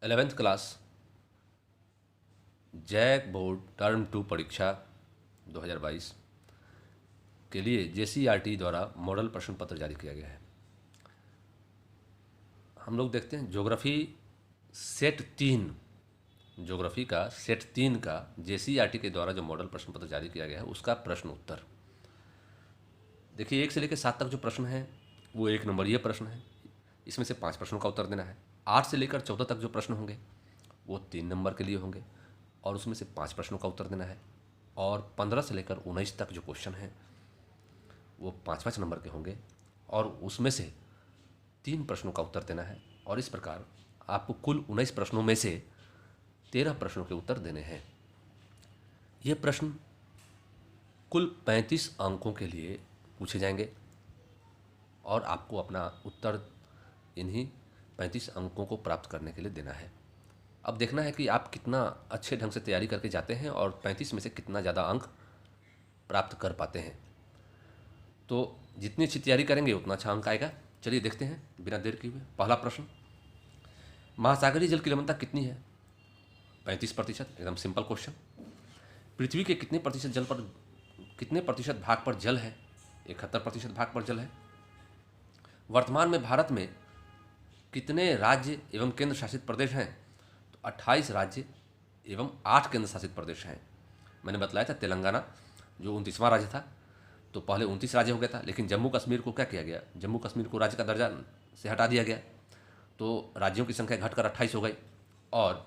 11th class JAC board term 2 परीक्षा 2022 के लिए जेसीईआरटी द्वारा मॉडल प्रश्न पत्र जारी किया गया है। हम लोग देखते हैं ज्योग्राफी का सेट 3 का जेसीईआरटी के द्वारा जो मॉडल प्रश्न पत्र जारी किया गया है उसका प्रश्न उत्तर। देखिए 1 से लेकर 7 तक जो प्रश्न है वो 1 नंबरीय प्रश्न है। इसमें से 5 प्रश्नों का उत्तर देना है। 8 से लेकर 14 तक जो प्रश्न होंगे वो 3 नंबर के लिए होंगे और उसमें से 5 प्रश्नों का उत्तर देना है। और 15 से लेकर 19 तक जो क्वेश्चन हैं वो 5-5 नंबर के होंगे और उसमें से 3 प्रश्नों का उत्तर देना है। और इस प्रकार आपको कुल 19 प्रश्नों में से 13 प्रश्नों के उत्तर देने हैं। ये प्रश्न कुल 35 अंकों के लिए पूछे जाएंगे और आपको अपना उत्तर इन्हीं 35 अंकों को प्राप्त करने के लिए देना है। अब देखना है कि आप कितना अच्छे ढंग से तैयारी करके जाते हैं और 35 में से कितना ज़्यादा अंक प्राप्त कर पाते हैं। तो जितनी अच्छी तैयारी करेंगे उतना अच्छा अंक आएगा। चलिए देखते हैं बिना देर किए हुए। पहला प्रश्न, महासागरीय जल की लवणता कितनी है? 35%। एकदम सिंपल क्वेश्चन। पृथ्वी के कितने प्रतिशत भाग पर जल है? 71% भाग पर जल है। वर्तमान में भारत में कितने राज्य एवं केंद्र शासित प्रदेश हैं? तो 28 राज्य एवं 8 केंद्र शासित प्रदेश हैं। मैंने बताया था तेलंगाना जो 29वां राज्य था तो पहले 29 राज्य हो गया था, लेकिन जम्मू कश्मीर को क्या किया गया? जम्मू कश्मीर को राज्य का दर्जा से हटा दिया गया तो राज्यों की संख्या घटकर 28 हो गई। और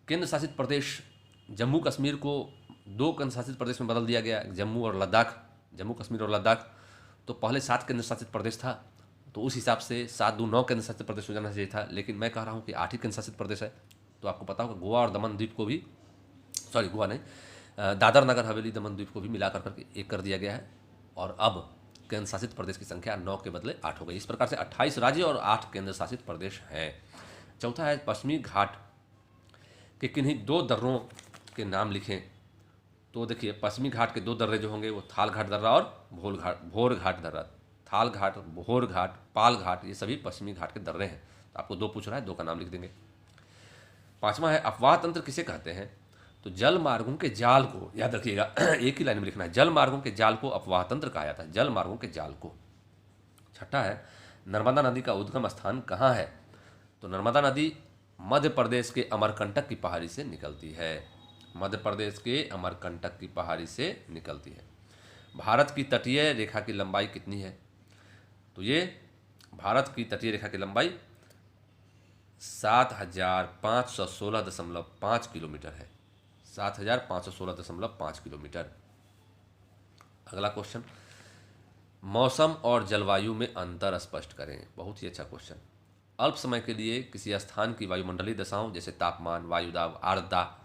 केंद्र शासित प्रदेश जम्मू कश्मीर को 2 केंद्र शासित प्रदेश में बदल दिया गया, जम्मू और लद्दाख, जम्मू कश्मीर और लद्दाख। तो पहले 7 केंद्र शासित प्रदेश था तो उस हिसाब से 7 दूँ 9 केंद्र शासित प्रदेश हो जाना चाहिए था, लेकिन मैं कह रहा हूँ कि 8 ही केंद्र शासित प्रदेश है। तो आपको पता होगा गोवा और दमन द्वीप को भी, सॉरी गोवा नहीं, दादर नगर हवेली दमन द्वीप को भी मिलाकर करके एक कर दिया गया है और अब केंद्र शासित प्रदेश की संख्या 9 के बदले 8 हो गई। इस प्रकार से 28 राज्य और 8 केंद्र शासित प्रदेश हैं। चौथा है, पश्चिमी घाट के किन्हीं 2 दर्रों के नाम लिखें। तो देखिए पश्चिमी घाट के 2 दर्रे जो होंगे वो थाल घाट दर्रा और भोर घाट दर्रा। थाल घाट, भोर घाट, पाल घाट, ये सभी पश्चिमी घाट के दर्रे हैं। तो आपको 2 पूछ रहा है, 2 का नाम लिख देंगे। 5वां है, अपवाह तंत्र किसे कहते हैं? तो जल मार्गों के जाल को, याद रखिएगा एक ही लाइन में लिखना है, जल मार्गों के जाल को अपवाह तंत्र कहा जाता है, जल मार्गों के जाल को। 6ठा है, नर्मदा नदी का उद्गम स्थान कहाँ है? तो नर्मदा नदी मध्य प्रदेश के अमरकंटक की पहाड़ी से निकलती है। मध्य प्रदेश के अमरकंटक की पहाड़ी से निकलती है। भारत की तटीय रेखा की लंबाई कितनी है? तो ये भारत की तटीय रेखा की लंबाई 7516.5 किलोमीटर है। 7516.5 किलोमीटर। अगला क्वेश्चन, मौसम और जलवायु में अंतर स्पष्ट करें। बहुत ही अच्छा क्वेश्चन। अल्प समय के लिए किसी स्थान की वायुमंडलीय दशाओं जैसे तापमान, वायुदाब, आर्द्रता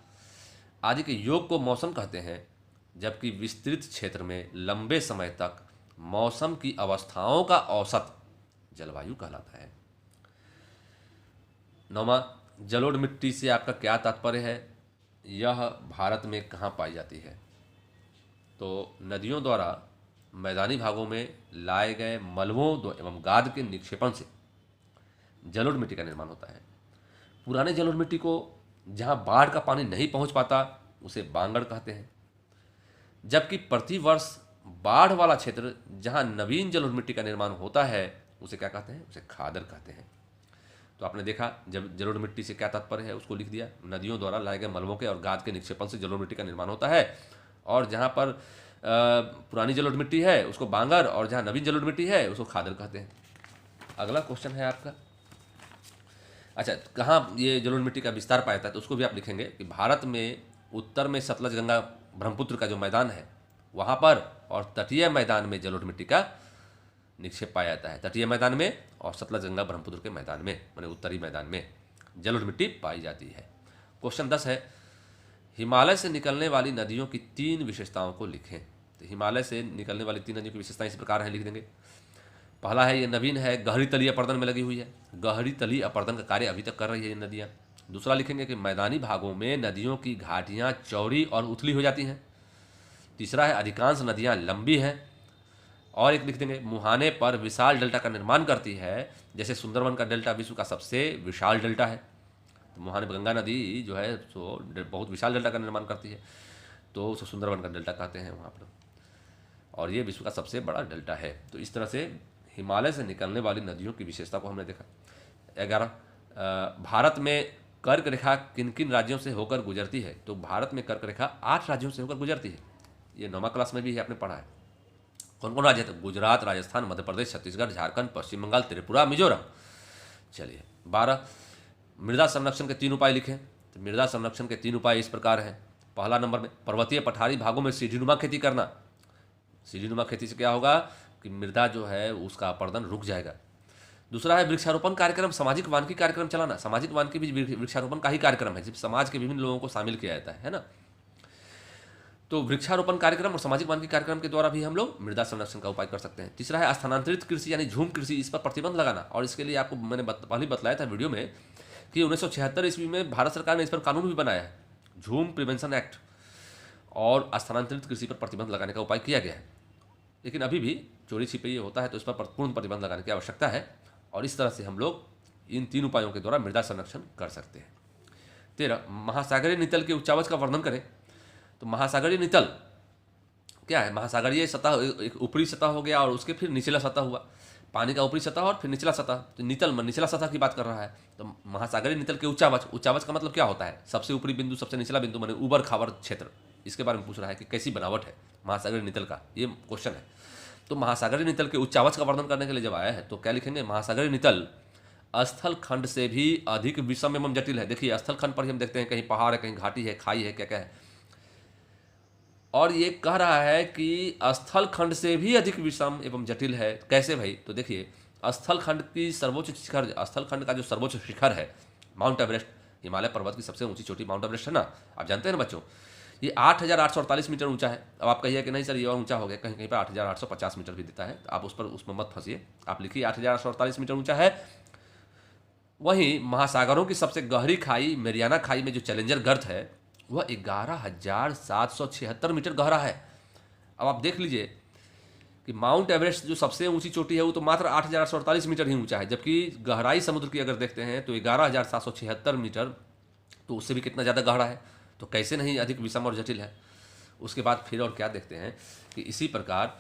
आदि के योग को मौसम कहते हैं, जबकि विस्तृत क्षेत्र में लंबे समय तक मौसम की अवस्थाओं का औसत जलवायु कहलाता है। 9वां, जलोढ़ मिट्टी से आपका क्या तात्पर्य है? यह भारत में कहाँ पाई जाती है? तो नदियों द्वारा मैदानी भागों में लाए गए मलबों एवं गाद के निक्षेपण से जलोढ़ मिट्टी का निर्माण होता है। पुराने जलोढ़ मिट्टी को जहाँ बाढ़ का पानी नहीं पहुँच पाता उसे बांगड़ कहते हैं, जबकि प्रतिवर्ष बाढ़ वाला क्षेत्र जहाँ नवीन जलोढ़ मिट्टी का निर्माण होता है उसे क्या कहते हैं? उसे खादर कहते हैं। तो आपने देखा जब जलोढ़ मिट्टी से क्या तात्पर्य है उसको लिख दिया। नदियों द्वारा लाए गए मलबों के और गाद के निक्षेपण से जलोढ़ मिट्टी का निर्माण होता है और जहाँ पर पुरानी जलोढ़ मिट्टी है उसको बांगर और जहाँ नवीन जलोढ़ मिट्टी है उसको खादर कहते हैं। अगला क्वेश्चन है आपका, अच्छा कहाँ ये जलोढ़ मिट्टी का विस्तार पाया जाता है? तो उसको भी आप लिखेंगे कि भारत में उत्तर में सतलज गंगा ब्रह्मपुत्र का जो मैदान है वहाँ पर और तटीय मैदान में जलोढ़ मिट्टी का निक्षेप पाया जाता है। तटीय मैदान में और सतलज गंगा ब्रह्मपुत्र के मैदान में, माने उत्तरी मैदान में जलोढ़ मिट्टी पाई जाती है। क्वेश्चन 10 है, हिमालय से निकलने वाली नदियों की 3 विशेषताओं को लिखें। तो हिमालय से निकलने वाली 3 नदियों की विशेषताएं इस प्रकार हैं, लिख देंगे। पहला है, ये नवीन है, गहरी तलीय अपर्दन में लगी हुई है, गहरी तलीय अपर्दन का कार्य अभी तक कर रही है ये नदियाँ। दूसरा लिखेंगे कि मैदानी भागों में नदियों की घाटियाँ चौड़ी और उथली हो जाती हैं। तीसरा है, अधिकांश नदियाँ लंबी हैं। और एक लिख देंगे, मुहाने पर विशाल डेल्टा का निर्माण करती है, जैसे सुंदरवन का डेल्टा विश्व का सबसे विशाल डेल्टा है। तो वहाँ गंगा नदी जो है सो बहुत विशाल डेल्टा का निर्माण करती है, तो उसको सुंदरवन का डेल्टा कहते हैं वहाँ पर, और ये विश्व का सबसे बड़ा डेल्टा है। तो इस तरह से हिमालय से निकलने वाली नदियों की विशेषता को हमने देखा। 11, भारत में कर्क रेखा किन किन राज्यों से होकर गुजरती है? तो भारत में कर्क रेखा 8 राज्यों से होकर गुजरती है। ये 9वीं क्लास में भी है, आपने पढ़ा है। कौन कौन राज्य है? तो गुजरात, राजस्थान, मध्य प्रदेश, छत्तीसगढ़, झारखंड, पश्चिम बंगाल, त्रिपुरा, मिजोरम। चलिए 12, मृदा संरक्षण के 3 उपाय लिखें। तो मृदा संरक्षण के 3 उपाय इस प्रकार हैं। पहला नंबर में पर्वतीय पठारी भागों में सीढ़ीनुमा खेती करना। सीढ़ीनुमा खेती से क्या होगा कि मृदा जो है उसका अपर्दन रुक जाएगा। दूसरा है वृक्षारोपण कार्यक्रम, सामाजिक वानिकी कार्यक्रम चलाना। सामाजिक वानिकी भी वृक्षारोपण का ही कार्यक्रम है, जिसमें समाज के विभिन्न लोगों को शामिल किया जाता है ना। तो वृक्षारोपण कार्यक्रम और सामाजिक वानिकी कार्यक्रम के द्वारा भी हम लोग मृदा संरक्षण का उपाय कर सकते हैं। तीसरा है स्थानांतरित कृषि यानी झूम कृषि, इस पर प्रतिबंध लगाना। और इसके लिए आपको मैंने पहले बतलाया था वीडियो में कि 1976 ईस्वी में भारत सरकार ने इस पर कानून भी बनाया है, झूम प्रिवेंशन एक्ट, और स्थानांतरित कृषि पर प्रतिबंध लगाने का उपाय किया गया है। लेकिन अभी भी चोरी छिपे ये होता है, तो इस पर पूर्ण प्रतिबंध लगाने की आवश्यकता है, और इस तरह से हम लोग इन 3 उपायों के द्वारा मृदा संरक्षण कर सकते हैं। 13, महासागरीय नितल के उच्चावच का वर्णन करें। तो महासागरीय नितल क्या है? महासागरीय सतह एक ऊपरी सतह हो गया और उसके फिर निचला सतह हुआ, पानी का ऊपरी सतह और फिर निचला सतह। तो नितल निचला सतह की बात कर रहा है। तो महासागरीय नितल के उच्चावच, उच्चावच का मतलब क्या होता है? सबसे ऊपरी बिंदु, सबसे निचला बिंदु, माने ऊबड़ खाबड़ क्षेत्र। इसके बारे में पूछ रहा है कि कैसी बनावट है महासागरीय नितल का, ये क्वेश्चन है। तो महासागरीय नितल के उच्चावच का वर्णन करने के लिए जब आया है तो क्या लिखेंगे? महासागरीय नितल स्थल खंड से भी अधिक विषम एवं जटिल है। देखिए स्थल खंड पर ही हम देखते हैं कहीं पहाड़ है, कहीं घाटी है, खाई है, क्या क्या है, और ये कह रहा है कि स्थल खंड से भी अधिक विषम एवं जटिल है। कैसे भाई? तो देखिए स्थल खंड की सर्वोच्च शिखर, स्थल खंड का जो सर्वोच्च शिखर है माउंट एवरेस्ट, हिमालय पर्वत की सबसे ऊंची चोटी माउंट एवरेस्ट है ना, आप जानते हैं ना बच्चों, ये 8,848 मीटर ऊंचा है। अब आप कहिए कि नहीं सर ये और ऊंचा हो गया, कहीं कहीं पर 8,850 मीटर भी देता है, तो आप उसमें मत फंसिए, आप लिखिए 8,848 मीटर ऊंचा है। वहीं महासागरों की सबसे गहरी खाई मेरियाना खाई में जो चैलेंजर गर्त है वह 11,776 मीटर गहरा है। अब आप देख लीजिए कि माउंट एवरेस्ट जो सबसे ऊंची चोटी है वो तो मात्र 8,848 मीटर ही ऊंचा है, जबकि गहराई समुद्र की अगर देखते हैं तो 11,776 मीटर, तो उससे भी कितना ज़्यादा गहरा है, तो कैसे नहीं अधिक विषम और जटिल है। उसके बाद फिर और क्या देखते हैं कि इसी प्रकार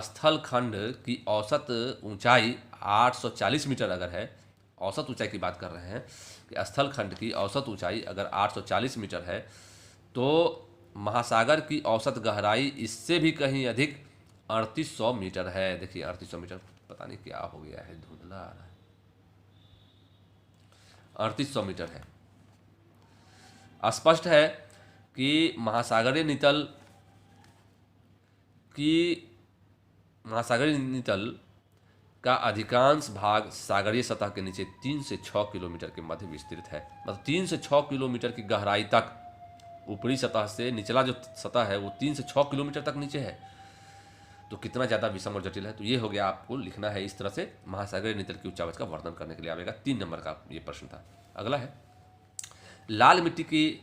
स्थल खंड की औसत ऊंचाई 840 मीटर अगर है, औसत ऊंचाई की बात कर रहे हैं कि स्थल खंड की औसत ऊंचाई अगर 840 मीटर है तो महासागर की औसत गहराई इससे भी कहीं अधिक 3800 मीटर है। देखिए 3800 मीटर, पता नहीं क्या हो गया है, धुंधला आ रहा है, 3800 मीटर है। स्पष्ट है कि महासागरीय नितल का अधिकांश भाग सागरीय सतह के नीचे 3 से 6 किलोमीटर के मध्य विस्तृत है। मतलब 3 से 6 किलोमीटर की गहराई तक, ऊपरी सतह से निचला जो सतह है वो 3 से 6 किलोमीटर तक नीचे है, तो कितना ज़्यादा विषम और जटिल है। तो ये हो गया, आपको लिखना है इस तरह से महासागरीय नितल की उच्चावच का वर्णन करने के लिए आएगा। 3 नंबर का ये प्रश्न था। अगला है लाल मिट्टी की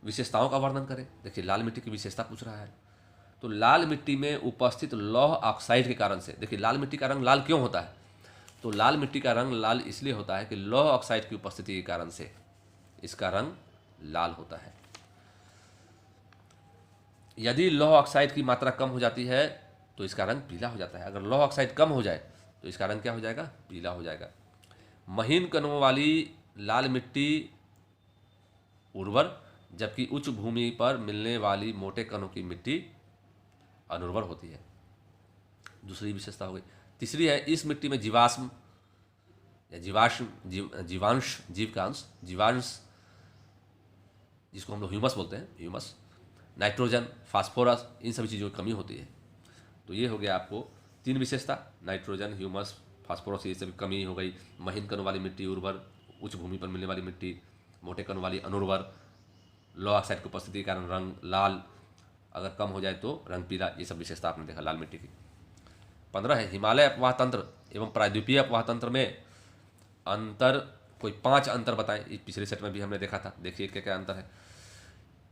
विशेषताओं का वर्णन करें। देखिए लाल मिट्टी की विशेषता पूछ रहा है, तो लाल मिट्टी में उपस्थित लौह ऑक्साइड के कारण से, देखिए लाल मिट्टी का रंग लाल क्यों होता है? तो लाल मिट्टी का रंग लाल इसलिए होता है कि लौह ऑक्साइड की उपस्थिति के कारण से इसका रंग लाल होता है। यदि लौह ऑक्साइड की मात्रा कम हो जाती है तो इसका रंग पीला हो जाता है। अगर लौह ऑक्साइड कम हो जाए तो इसका रंग क्या हो जाएगा? पीला हो जाएगा। महीन कणों वाली लाल मिट्टी उर्वर, जबकि उच्च भूमि पर मिलने वाली मोटे कणों की मिट्टी अनुर्वर होती है। दूसरी विशेषता हो गई। तीसरी है इस मिट्टी में जीवाश्म या जीवांश, जीवांश जिसको हम लोग ह्यूमस बोलते हैं, ह्यूमस, नाइट्रोजन, फास्फोरस, इन सभी चीज़ों की कमी होती है। तो ये हो गया आपको 3 विशेषता, नाइट्रोजन, ह्यूमस, फास्फोरस, ये सभी कमी हो गई। महीन कणों वाली मिट्टी उर्वर, उच्च भूमि पर मिलने वाली मिट्टी मोटे कणों वाली अनुर्वर, लौह ऑक्साइड की उपस्थिति के कारण रंग लाल, अगर कम हो जाए तो रंग पीला। ये सब विशेषता आपने देखा लाल मिट्टी की। 15 है हिमालय अपवाह तंत्र एवं प्रायद्वीपीय अपवाह तंत्र में अंतर, कोई 5 अंतर बताएं। इस पिछले सेट में भी हमने देखा था, देखिए क्या क्या अंतर है।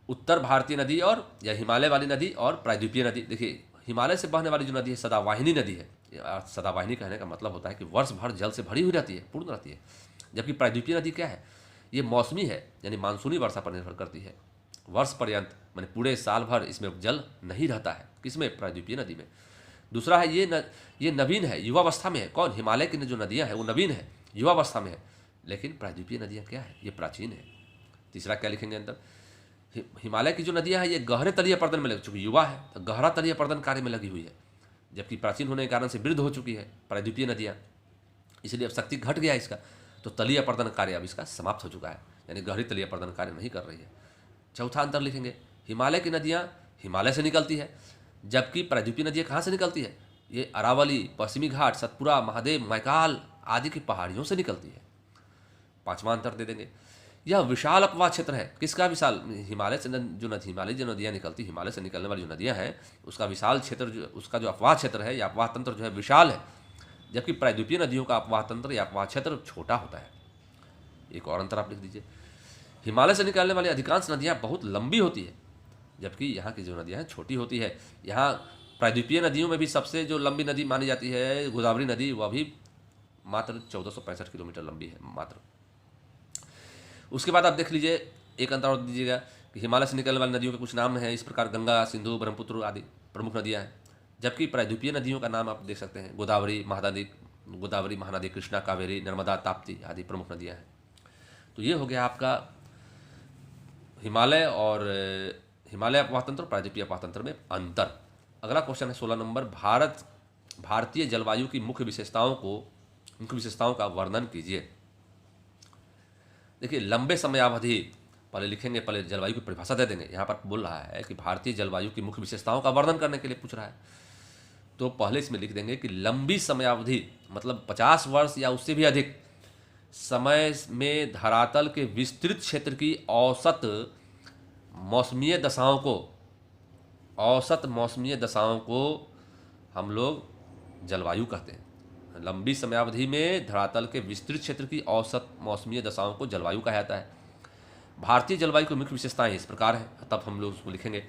उत्तर भारतीय नदी और या हिमालय वाली नदी और प्रायद्वीपीय नदी। देखिए हिमालय से बहने वाली जो नदी है सदावाहिनी नदी है। सदावाहिनी कहने का मतलब होता है कि वर्ष भर जल से भरी हुई रहती है, पूर्ण रहती है। जबकि प्रायद्वीपीय नदी क्या है? ये मौसमी है, यानी मानसूनी वर्षा पर निर्भर करती है। वर्ष पर्यंत माने पूरे साल भर इसमें जल नहीं रहता है। किसमें? प्रायद्वीपीय नदी में। दूसरा है ये नवीन है, युवावस्था में है। कौन? हिमालय की जो नदियाँ हैं वो नवीन है, युवावस्था में है। लेकिन प्रायद्वीपीय नदियाँ क्या है? ये प्राचीन है। तीसरा क्या लिखेंगे अंदर? हिमालय की जो नदियाँ हैं ये गहरे तलीय पर्दन में लगी, चूँकि युवा है तो गहरा तलीय पर्दन कार्य में लगी हुई है, जबकि प्राचीन होने के कारण से वृद्ध हो चुकी है प्रायद्वीपीय नदियाँ, इसलिए अब शक्ति घट गया इसका, तो तलीय पर्दन कार्य अब इसका समाप्त हो चुका है, यानी गहरी तलीय पर्दन कार्य नहीं कर रही है। चौथा अंतर लिखेंगे, हिमालय की नदियाँ हिमालय से निकलती है, जबकि प्रायद्वीपीय नदियाँ कहाँ से निकलती है? ये अरावली, पश्चिमी घाट, सतपुरा, महादेव, मैकाल आदि की पहाड़ियों से निकलती है। पांचवा अंतर दे देंगे, यह विशाल अपवाह क्षेत्र है। किसका विशाल? हिमालय से हिमालय जो नदियाँ निकलती, हिमालय से निकलने वाली जो नदियाँ हैं उसका विशाल क्षेत्र, उसका जो अपवाह क्षेत्र है या अपवाह तंत्र जो है विशाल है, जबकि प्रायद्वीपीय नदियों का अपवाह तंत्र या अपवाह क्षेत्र छोटा होता है। एक और अंतर आप लिख दीजिए, हिमालय से निकलने वाली अधिकांश नदियाँ बहुत लंबी होती है, जबकि यहाँ की जो नदियाँ हैं छोटी होती है। यहाँ प्रायद्वीपीय नदियों में भी सबसे जो लंबी नदी मानी जाती है गोदावरी नदी, वह भी मात्र 1465 किलोमीटर लंबी है मात्र। उसके बाद आप देख लीजिए, एक अंतर और दीजिएगा कि हिमालय से निकलने वाली नदियों के कुछ नाम हैं इस प्रकार, गंगा, सिंधु, ब्रह्मपुत्र आदि प्रमुख नदियाँ हैं, जबकि प्रायद्वीपीय नदियों का नाम आप देख सकते हैं गोदावरी, महानदी, कृष्णा, कावेरी, नर्मदा, ताप्ती आदि प्रमुख नदियाँ हैं। तो ये हो गया आपका हिमालय अपवाह तंत्र और प्रायद्वीपीय अपवाह तंत्र में अंतर। अगला क्वेश्चन है 16 नंबर, भारतीय जलवायु की मुख्य विशेषताओं का वर्णन कीजिए। देखिए, लंबे समयावधि पहले लिखेंगे, पहले जलवायु की परिभाषा दे देंगे। यहाँ पर बोल रहा है कि भारतीय जलवायु की मुख्य विशेषताओं का वर्णन करने के लिए पूछ रहा है, तो पहले इसमें लिख देंगे कि लंबी समयावधि मतलब 50 वर्ष या उससे भी अधिक समय में धरातल के विस्तृत क्षेत्र की औसत मौसमीय दशाओं को हम लोग जलवायु कहते हैं। लंबी समयावधि में धरातल के विस्तृत क्षेत्र की औसत मौसमीय दशाओं को जलवायु कहा जाता है। भारतीय जलवायु की मुख्य विशेषताएं इस प्रकार हैं, तब हम लोग उसको लिखेंगे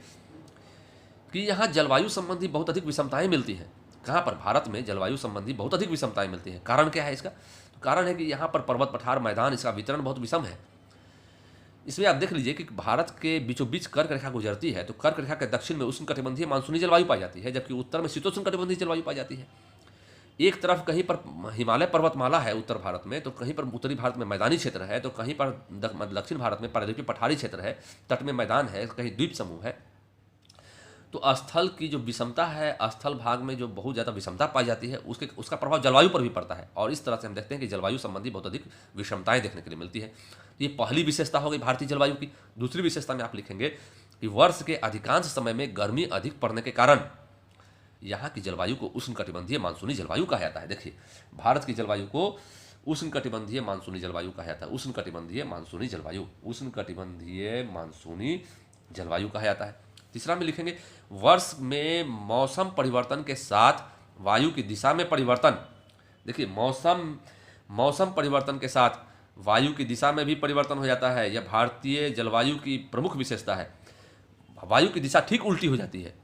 कि यहाँ जलवायु संबंधी बहुत अधिक विषमताएं मिलती हैं। कहाँ पर? भारत में जलवायु संबंधी बहुत अधिक विषमताएं मिलती हैं। कारण क्या है इसका? तो कारण है कि यहाँ पर पर्वत, पठार, मैदान, इसका वितरण बहुत विषम है। इसमें आप देख लीजिए कि भारत के बीचों बीच कर्क रेखा गुजरती है, तो कर्क रेखा के दक्षिण में उष्णकटिबंधीय मानसूनी जलवायु पाई जाती है, जबकि उत्तर में शीतोष्णकटिबंधीय जलवायु पाई जाती है। एक तरफ कहीं पर हिमालय पर्वतमाला है उत्तर भारत में, तो कहीं पर उत्तरी भारत में मैदानी क्षेत्र है, तो कहीं पर दक्षिण भारत में प्रायद्वीपीय पठारी क्षेत्र है, तट में मैदान है, कहीं द्वीप समूह है। तो स्थल की जो विषमता है, स्थल भाग में जो बहुत ज़्यादा विषमता पाई जाती है, उसका प्रभाव जलवायु पर भी पड़ता है, और इस तरह से हम देखते हैं कि जलवायु संबंधी बहुत अधिक विषमताएं देखने के लिए मिलती है। ये पहली विशेषता हो गई भारतीय जलवायु की। दूसरी विशेषता में आप लिखेंगे कि वर्ष के अधिकांश समय में गर्मी अधिक पड़ने के कारण यहाँ की जलवायु को उष्णकटिबंधीय मानसूनी जलवायु कहा जाता है। देखिए, भारत की जलवायु को उष्णकटिबंधीय मानसूनी जलवायु कहा जाता है। उष्णकटिबंधीय मानसूनी जलवायु कहा जाता है। तीसरा में लिखेंगे, वर्ष में मौसम परिवर्तन के साथ वायु की दिशा में परिवर्तन। देखिए, मौसम परिवर्तन के साथ वायु की दिशा में भी परिवर्तन हो जाता है। यह भारतीय जलवायु की प्रमुख विशेषता है। वायु की दिशा ठीक उल्टी हो जाती है,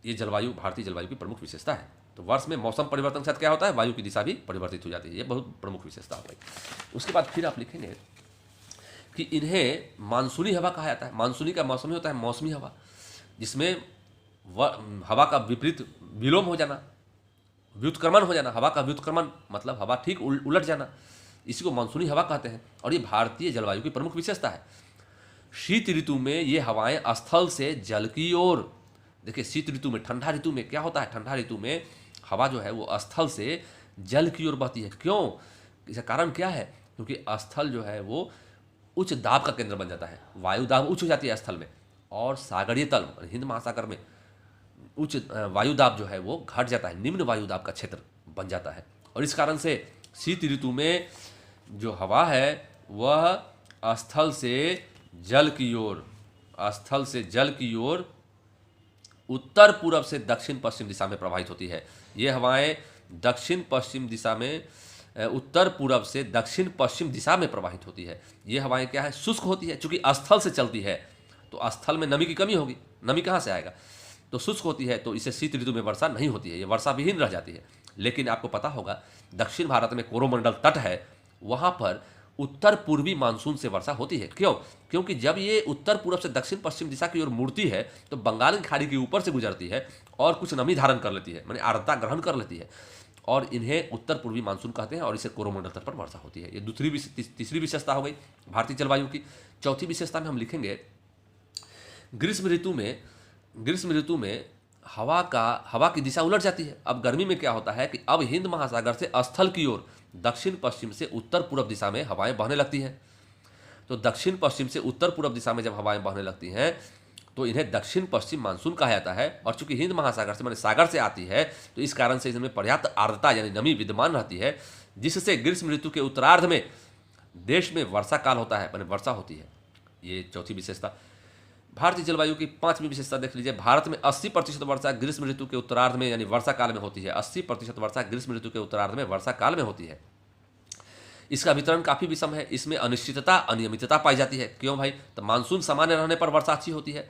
ये भारतीय जलवायु की प्रमुख विशेषता है। तो वर्ष में मौसम परिवर्तन के साथ क्या होता है? वायु की दिशा भी परिवर्तित हो जाती है। ये बहुत प्रमुख विशेषता होती है। उसके बाद फिर आप लिखेंगे कि इन्हें मानसूनी हवा कहा जाता है। मानसूनी का मौसम ही होता है मौसमी हवा, जिसमें हवा का विपरीत विलोम हो जाना, व्युत्क्रमण हो जाना। हवा का व्युत्क्रमण मतलब हवा ठीक उलट जाना, इसी को मानसूनी हवा कहते हैं, और ये भारतीय जलवायु की प्रमुख विशेषता है। शीत ऋतु में ये हवाएं स्थल से जल की ओर, देखिए शीत ऋतु में, ठंडा ऋतु में क्या होता है? ठंडा ऋतु में हवा जो है वो स्थल से जल की ओर बहती है। क्यों? इसका कारण क्या है? क्योंकि स्थल जो है वो उच्च दाब का केंद्र बन जाता है, वायु दाब उच्च हो जाती है स्थल में, और सागरीय तल हिंद महासागर में उच्च वायु दाब जो है वो घट जाता है, निम्न वायु दाब का क्षेत्र बन जाता है। और इस कारण से शीत ऋतु में जो हवा है वह स्थल से जल की ओर उत्तर पूर्व से दक्षिण पश्चिम दिशा में प्रवाहित होती है। ये हवाएं दक्षिण पश्चिम दिशा में, उत्तर पूर्व से दक्षिण पश्चिम दिशा में प्रवाहित होती है। ये हवाएं क्या है? शुष्क होती है, चूंकि स्थल से चलती है तो स्थल में नमी की कमी होगी, नमी कहाँ से आएगा? तो शुष्क होती है, तो इसे शीत ऋतु में वर्षा नहीं होती है, ये वर्षा विहीन रह जाती है। लेकिन आपको पता होगा दक्षिण भारत में कोरोमंडल तट है, वहाँ पर उत्तर पूर्वी मानसून से वर्षा होती है। क्यों? क्योंकि जब ये उत्तर पूर्व से दक्षिण पश्चिम दिशा की ओर मुड़ती है तो बंगाल की खाड़ी के ऊपर से गुजरती है और कुछ नमी धारण कर लेती है, माने आर्द्रता ग्रहण कर लेती है, और इन्हें उत्तर पूर्वी मानसून कहते हैं और इसे कोरोमंडल तट पर वर्षा होती है। ये तीसरी विशेषता हो गई भारतीय जलवायु की। चौथी विशेषता में हम लिखेंगे ग्रीष्म ऋतु में हवा की दिशा उलट जाती है। अब गर्मी में क्या होता है कि अब हिंद महासागर से स्थल की ओर दक्षिण पश्चिम से उत्तर पूर्व दिशा में हवाएं बहने लगती हैं। तो दक्षिण पश्चिम से उत्तर पूर्व दिशा में जब हवाएं बहने लगती हैं तो इन्हें दक्षिण पश्चिम मानसून कहा जाता है। और चूंकि हिंद महासागर से माने सागर से आती है तो इस कारण से इसमें पर्याप्त आर्द्रता यानी नमी विद्यमान रहती है, जिससे ग्रीष्म ऋतु के उत्तरार्ध में देश में वर्षा काल होता है, माने वर्षा होती है। ये चौथी विशेषता। भारतीय जलवायु की पांचवी विशेषता देख लीजिए। भारत में 80% वर्षा ग्रीष्म ऋतु के उत्तरार्ध में यानी वर्षा काल में होती है। 80% वर्षा ग्रीष्म ऋतु के उत्तरार्ध में वर्षा काल में होती है। इसका वितरण काफी विषम है, इसमें अनिश्चितता अनियमितता पाई जाती है। क्यों भाई? तो मानसून सामान्य रहने पर वर्षा अच्छी होती है।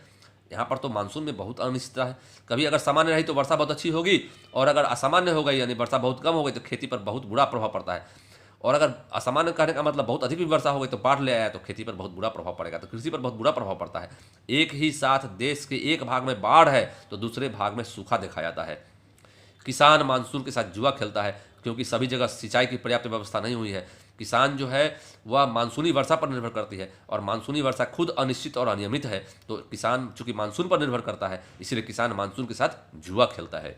यहाँ पर तो मानसून में बहुत अनिश्चितता है। कभी अगर सामान्य रही तो वर्षा बहुत अच्छी होगी, और अगर असामान्य हो गई यानी वर्षा बहुत कम हो गई तो खेती पर बहुत बुरा प्रभाव पड़ता है। और अगर असामान्य कहने का मतलब बहुत अधिक भी वर्षा हो गई तो बाढ़ ले आया तो खेती पर बहुत बुरा प्रभाव पड़ेगा, तो कृषि पर बहुत बुरा प्रभाव पड़ता है। एक ही साथ देश के एक भाग में बाढ़ है तो दूसरे भाग में सूखा देखा जाता है। किसान मानसून के साथ जुआ खेलता है क्योंकि सभी जगह सिंचाई की पर्याप्त व्यवस्था नहीं हुई है। किसान जो है वह मानसूनी वर्षा पर निर्भर करती है, और मानसूनी वर्षा खुद अनिश्चित और अनियमित है, तो किसान चूंकि मानसून पर निर्भर करता है इसलिए किसान मानसून के साथ जुआ खेलता है।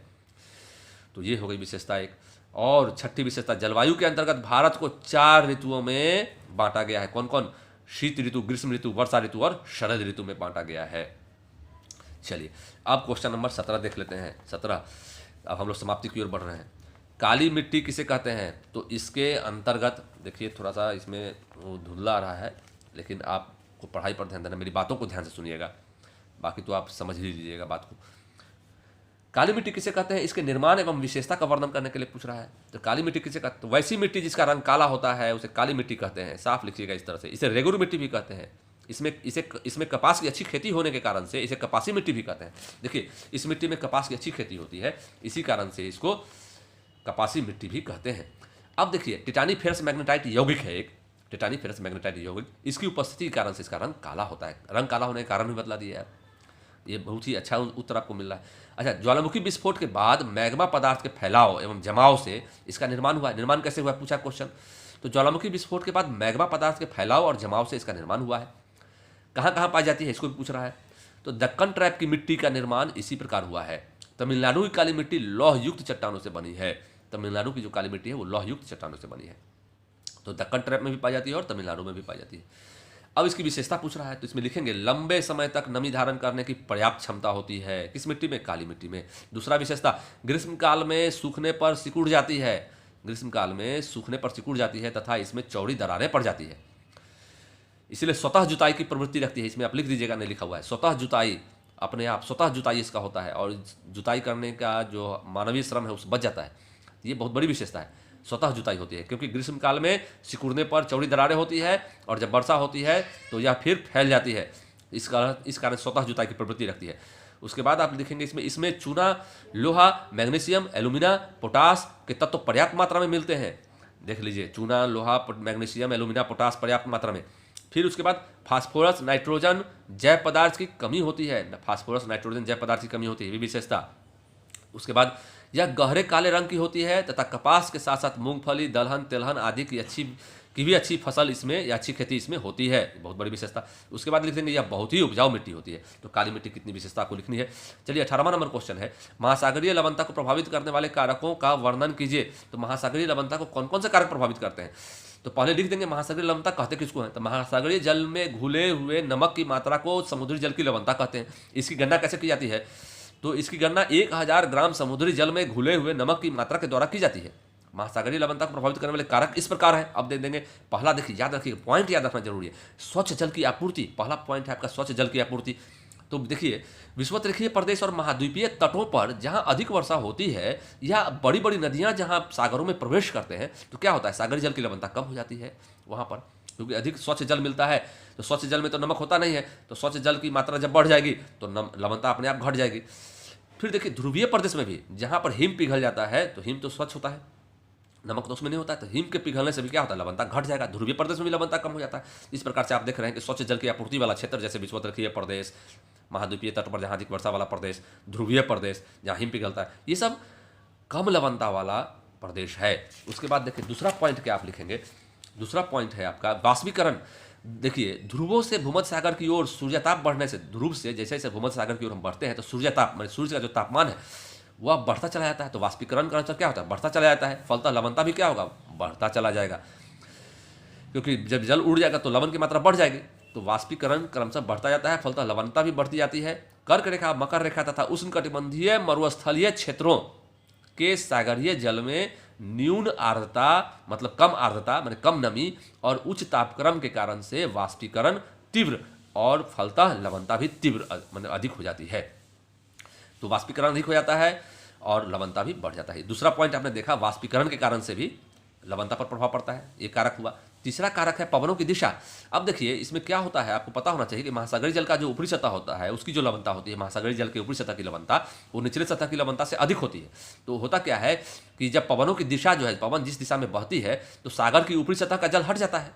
तो ये हो गई विशेषता एक। और छठी विशेषता, जलवायु के अंतर्गत भारत को 4 ऋतुओं में बांटा गया है। कौन कौन? शीत ऋतु, ग्रीष्म ऋतु, वर्षा ऋतु और शरद ऋतु में बांटा गया है। चलिए अब क्वेश्चन नंबर 17 देख लेते हैं। 17, अब हम लोग समाप्ति की ओर बढ़ रहे हैं। काली मिट्टी किसे कहते हैं? तो इसके अंतर्गत देखिए, थोड़ा सा इसमें धुंधला आ रहा है, लेकिन आपको पढ़ाई पर ध्यान देना, मेरी बातों को ध्यान से सुनिएगा, बाकी तो आप समझ ही लीजिएगा बात को। काली मिट्टी किसे कहते हैं? इसके निर्माण एवं विशेषता का वर्णन करने के लिए पूछ रहा है। तो काली मिट्टी किसे कहते हैं? तो वैसी मिट्टी जिसका रंग काला होता है उसे काली मिट्टी कहते हैं। साफ लिखिएगा इस तरह से। इसे रेगुर मिट्टी भी कहते हैं। इसमें कपास की अच्छी खेती होने के कारण से इसे कपासी मिट्टी भी कहते हैं। देखिए, इस मिट्टी में कपास की अच्छी खेती होती है, इसी कारण से इसको कपासी मिट्टी भी कहते हैं। अब देखिए, टिटानीफेरस मैग्नेटाइट यौगिक है एक, टिटानीफेरस मैग्नेटाइट यौगिक, इसकी उपस्थिति के कारण से इसका रंग काला होता है। रंग काला होने के कारण भी बतला दिया है। ये बहुत ही अच्छा उत्तर आपको मिल रहा है। अच्छा, ज्वालामुखी विस्फोट के बाद मैग्मा पदार्थ के फैलाव एवं जमाव से इसका निर्माण हुआ है। निर्माण कैसे हुआ पूछा क्वेश्चन। तो ज्वालामुखी विस्फोट के बाद मैग्मा पदार्थ के फैलाव और जमाव से इसका निर्माण हुआ है। कहाँ कहाँ पाई जाती है इसको भी पूछ रहा है। तो दक्कन ट्रैप की मिट्टी का निर्माण इसी प्रकार हुआ है। तमिलनाडु की काली मिट्टी लौह युक्त चट्टानों से बनी है। तमिलनाडु की जो काली मिट्टी है वो लौह युक्त चट्टानों से बनी है। तो दक्कन ट्रैप में भी पाई जाती है और तमिलनाडु में भी पाई जाती है। अब इसकी विशेषता पूछ रहा है, तो इसमें लिखेंगे लंबे समय तक नमी धारण करने की पर्याप्त क्षमता होती है। किस मिट्टी में? काली मिट्टी में। दूसरा विशेषता, ग्रीष्म काल में सूखने पर सिकुड़ जाती है। ग्रीष्म काल में सूखने पर सिकुड़ जाती है तथा इसमें चौड़ी दरारें पड़ जाती है, इसलिए स्वतः जुताई की प्रवृत्ति रखती है। इसमें आप लिख दीजिएगा, नहीं लिखा हुआ है, स्वतः जुताई, अपने आप स्वतः जुताई इसका होता है, और जुताई करने का जो मानवीय श्रम है उस बच जाता है। ये बहुत बड़ी विशेषता है, स्वतः जुताई होती है, क्योंकि ग्रीष्म काल में सिकुड़ने पर चौड़ी दरारें होती है और जब वर्षा होती है तो यह फिर फैल जाती है। इस कारण स्वतः जुताई की प्रवृत्ति रखती है। उसके बाद आप लिखेंगे इसमें चूना, लोहा, मैग्नीशियम, एल्यूमिना, पोटास के तत्व पर्याप्त मात्रा में मिलते हैं। देख लीजिए, चूना, लोहा, मैग्नीशियम, एल्यूमिना, पोटास पर्याप्त मात्रा में। फिर उसके बाद फास्फोरस, नाइट्रोजन, जैव पदार्थ की कमी होती है। फास्फोरस, नाइट्रोजन, जैव पदार्थ की कमी होती है, ये विशेषता। उसके बाद यह गहरे काले रंग की होती है तथा कपास के साथ साथ मूंगफली, दलहन, तिलहन आदि की भी अच्छी फसल इसमें या अच्छी खेती इसमें होती है। बहुत बड़ी विशेषता। उसके बाद लिख देंगे यह बहुत ही उपजाऊ मिट्टी होती है। तो काली मिट्टी कितनी विशेषता आपको लिखनी है। चलिए 18वां नंबर क्वेश्चन है, महासागरीय लवणता को प्रभावित करने वाले कारकों का वर्णन कीजिए। तो महासागरीय लवणता को कौन कौन से कारक प्रभावित करते हैं? तो पहले लिख देंगे महासागरीय लवणता कहते किसको है। तो महासागरीय जल में घुले हुए नमक की मात्रा को समुद्री जल की लवणता कहते हैं। इसकी गणना कैसे की जाती है? तो इसकी गणना 1000 ग्राम समुद्री जल में घुले हुए नमक की मात्रा के द्वारा की जाती है। महासागरीय लवणता को प्रभावित करने वाले कारक इस प्रकार है। अब दे देंगे, पहला देखिए, याद रखिए, पॉइंट याद रखना जरूरी है, स्वच्छ जल की आपूर्ति। पहला पॉइंट है आपका स्वच्छ जल की आपूर्ति। तो देखिए, विषुवतरेखीय प्रदेश और महाद्वीपीय तटों पर जहां अधिक वर्षा होती है या बड़ी बड़ी नदियां जहां सागरों में प्रवेश करते हैं तो क्या होता है, सागरीय जल की लवणता कम हो जाती है वहां पर, क्योंकि अधिक स्वच्छ जल मिलता है। तो स्वच्छ जल में तो नमक होता नहीं है, तो स्वच्छ जल की मात्रा जब बढ़ जाएगी तो लवणता अपने आप घट जाएगी। फिर देखिए, ध्रुवीय प्रदेश में भी जहां पर हिम पिघल जाता है तो हिम तो स्वच्छ होता है, नमक तो उसमें नहीं होता है, तो हिम के पिघलने से भी क्या होता है, लवणता घट जाएगा। ध्रुवीय प्रदेश में भी लवणता कम हो जाता है। इस प्रकार से आप देख रहे हैं कि स्वच्छ जल की आपूर्ति वाला क्षेत्र, जैसे विषुवत-रेखीय प्रदेश, महाद्वीपीय तट पर जहाँ अधिक वर्षा वाला प्रदेश, ध्रुवीय प्रदेश जहाँ हिम पिघलता है, ये सब कम लवणता वाला प्रदेश है। उसके बाद देखिए दूसरा पॉइंट क्या आप लिखेंगे, दूसरा पॉइंट है आपका वाष्पीकरण। देखिए ध्रुवों से भूमध्य सागर की ओर सूर्यताप बढ़ने से, ध्रुव से जैसे जैसे भूमध्य सागर की ओर हम बढ़ते हैं तो सूर्यताप माने सूर्य का जो तापमान है वह बढ़ता चला जाता है। तो वाष्पीकरण का मतलब क्या होता है, बढ़ता चला जाता है। फलतः लवणता भी क्या होगा, बढ़ता चला जाएगा, क्योंकि जब जल उड़ जाएगा तो लवण की मात्रा बढ़ जाएगी। तो वाष्पीकरण क्रमशः बढ़ता जाता है, फलतः लवणता भी बढ़ती जाती है। कर्क रेखा, मकर रेखा तथा उष्णकटिबंधीय मरुस्थलीय क्षेत्रों के सागरीय जल में न्यून आर्द्रता मतलब कम आर्द्रता माने कम नमी और उच्च तापक्रम के कारण से वाष्पीकरण तीव्र और फलतः लवणता भी तीव्र माने अधिक हो जाती है। तो वाष्पीकरण अधिक हो जाता है और लवणता भी बढ़ जाता है। दूसरा पॉइंट आपने देखा, वाष्पीकरण के कारण से भी लवणता पर प्रभाव पड़ता है, ये कारक हुआ। तीसरा कारक है पवनों की दिशा। अब देखिए इसमें क्या होता है, आपको पता होना चाहिए कि महासागरीय जल का जो ऊपरी सतह होता है उसकी जो लवणता होती है, महासागरीय जल के ऊपरी सतह की लवणता वो निचले सतह की लवणता से अधिक होती है। तो होता क्या है कि जब पवनों की दिशा जो है, पवन जिस दिशा में बहती है तो सागर की ऊपरी सतह का जल हट जाता है।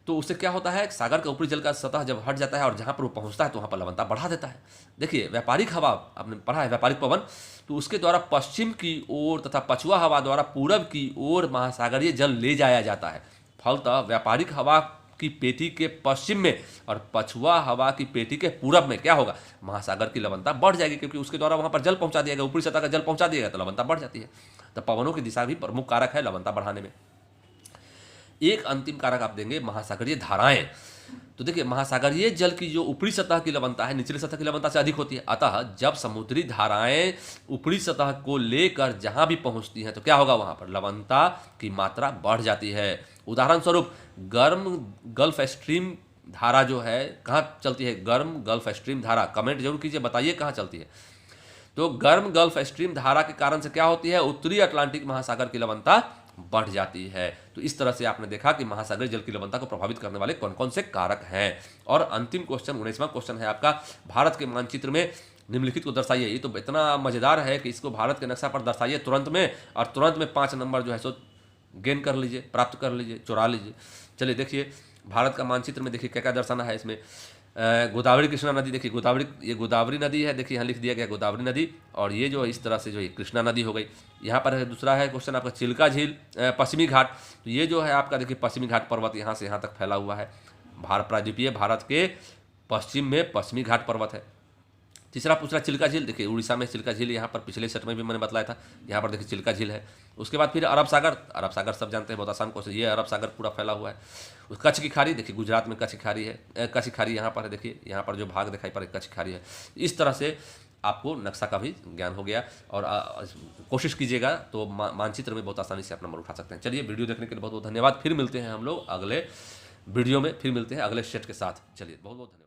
तो उससे क्या होता है, सागर का ऊपरी जल का सतह जब हट जाता है और जहाँ पर वो पहुँचता है तो वहाँ पर लवणता बढ़ा देता है। देखिए व्यापारिक हवा आपने पढ़ा है, व्यापारिक पवन, तो उसके द्वारा पश्चिम की ओर तथा पछुआ हवा द्वारा पूरब की ओर महासागरीय जल ले जाया जाता है। फलतः व्यापारिक हवा की पेटी के पश्चिम में और पछुआ हवा की पेटी के पूरब में क्या होगा, महासागर की लवणता बढ़ जाएगी, क्योंकि उसके द्वारा वहाँ पर जल पहुँचा दिया गया, ऊपरी सतह का जल पहुँचा दिया गया, तो लवणता बढ़ जाती है। तो पवनों की दिशा भी प्रमुख कारक है लवणता बढ़ाने में। एक अंतिम कारक आप देंगे महासागरीय धाराएं। तो देखिए महासागरीय जल की जो ऊपरी सतह की लवणता है निचली सतह की लवणता से अधिक होती है। अतः जब समुद्री धाराएं ऊपरी सतह को लेकर जहां भी पहुंचती हैं तो क्या होगा, वहां पर लवणता की मात्रा बढ़ जाती है। उदाहरण स्वरूप गर्म गल्फ स्ट्रीम धारा जो है कहाँ चलती है, गर्म गल्फ स्ट्रीम धारा, कमेंट जरूर कीजिए, बताइए कहाँ चलती है। तो गर्म गल्फ स्ट्रीम धारा के कारण से क्या होती है, उत्तरी अटलांटिक महासागर की लवणता बढ़ जाती है। तो इस तरह से आपने देखा कि महासागरीय जल की लवणता को प्रभावित करने वाले कौन कौन से कारक हैं। और अंतिम क्वेश्चन 19वां क्वेश्चन है आपका, भारत के मानचित्र में निम्नलिखित को दर्शाइए। ये तो इतना मजेदार है कि इसको भारत के नक्शा पर दर्शाइए तुरंत में, और तुरंत में 5 नंबर जो है सो गेन कर लीजिए, प्राप्त कर लीजिए, चुरा लीजिए। चलिए देखिए भारत का मानचित्र में देखिए क्या क्या दर्शाना है इसमें। गोदावरी कृष्णा नदी, देखिए गोदावरी, ये गोदावरी नदी है, देखिए यहाँ लिख दिया गया गोदावरी नदी, और ये जो इस तरह से जो है कृष्णा नदी हो गई। यहाँ पर है दूसरा है क्वेश्चन आपका चिल्का झील, पश्चिमी घाट, तो ये जो है आपका देखिए पश्चिमी घाट पर्वत यहाँ से यहाँ तक फैला हुआ है। प्रायद्वीपीय भारत के पश्चिम में पश्चिमी घाट पर्वत है। तीसरा पूछ रहा चिल्का झील, देखिए उड़ीसा में चिल्का झील, यहाँ पर पिछले सेट में भी मैंने बताया था, यहाँ पर देखिए चिल्का झील है। उसके बाद फिर अरब सागर, अरब सागर सब जानते हैं, बहुत आसान क्वेश्चन, ये अरब सागर पूरा फैला हुआ है। कच्छ की खाड़ी, देखिए गुजरात में कच्छ की खाड़ी है, कच्छ की खाड़ी यहाँ पर है, देखिए यहाँ पर जो भाग दिखाई पड़े कच्छ की खाड़ी है। इस तरह से आपको नक्शा का भी ज्ञान हो गया, और कोशिश कीजिएगा तो मानचित्र में बहुत आसानी से आप नंबर उठा सकते हैं। चलिए वीडियो देखने के लिए बहुत बहुत धन्यवाद। फिर मिलते हैं हम लोग अगले वीडियो में, फिर मिलते हैं अगले सेट के साथ। चलिए बहुत बहुत धन्यवाद।